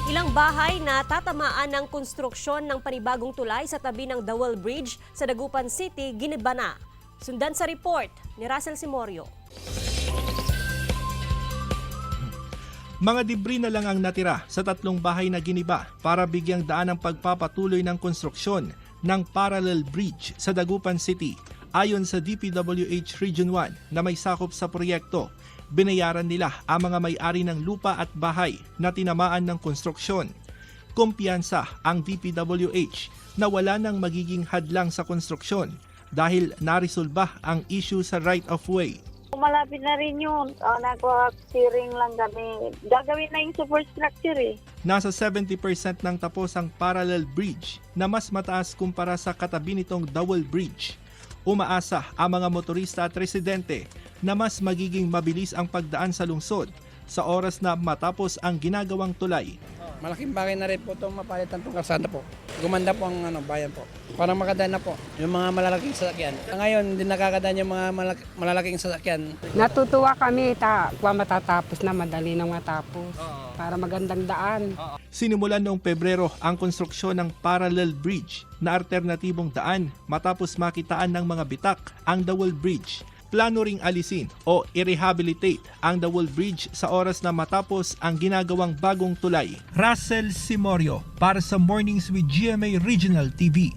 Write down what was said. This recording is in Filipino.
Ilang bahay na tatamaan ng konstruksyon ng panibagong tulay sa tabi ng Dawal Bridge sa Dagupan City, giniba na. Sundan sa report ni Russell Simorio. Mga debris na lang ang natira sa 3 bahay na giniba para bigyang daan ang pagpapatuloy ng konstruksyon ng parallel bridge sa Dagupan City. Ayon sa DPWH Region 1 na may sakop sa proyekto, binayaran nila ang mga may-ari ng lupa at bahay na tinamaan ng konstruksyon. Kumpiyansa ang DPWH na wala nang magiging hadlang sa konstruksyon dahil naresolba ang issue sa right-of-way. Malapit na rin yun. Nag-clearing lang kami. Gagawin na yung superstructure eh. Nasa 70% ng tapos ang parallel bridge na mas mataas kumpara sa katabi nitong Dawal Bridge. Umaasa ang mga motorista at residente na mas magiging mabilis ang pagdaan sa lungsod sa oras na matapos ang ginagawang tulay. Malaking bagay na rin po itong mapalitan itong kalsada po. Gumanda po ang bayan po. Para makadaan na po yung mga malalaking sasakyan. Ngayon, hindi nakakadaan yung mga malalaking sasakyan. Natutuwa kami, matatapos na, madali nang matapos. Para magandang daan. Sinimulan noong Pebrero ang konstruksyon ng parallel bridge na alternatibong daan matapos makitaan ng mga bitak ang Dawal Bridge. Plano ring alisin o i-rehabilitate ang Dawal Bridge sa oras na matapos ang ginagawang bagong tulay. Russell Simorio para sa Mornings with GMA Regional TV.